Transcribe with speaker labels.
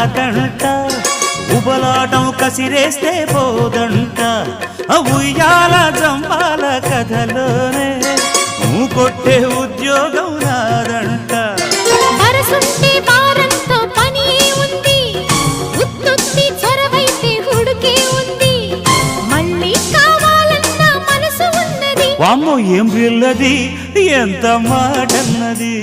Speaker 1: రాదంట ఉబలాటం కసిరేస్తే పోదంట ఉయ్యాల జంపాల కథలోనే కొట్టే ఉద్యోగం రాదంట
Speaker 2: వరసుంటే వారంతో పని ఉంది ఉత్తుత్తి చొరవైతే హుడుకే ఉంది మళ్ళీ కావాలన్న మనసు ఉన్నది
Speaker 1: వామ్మో ఏం పిల్లది ఎంత మాటన్నది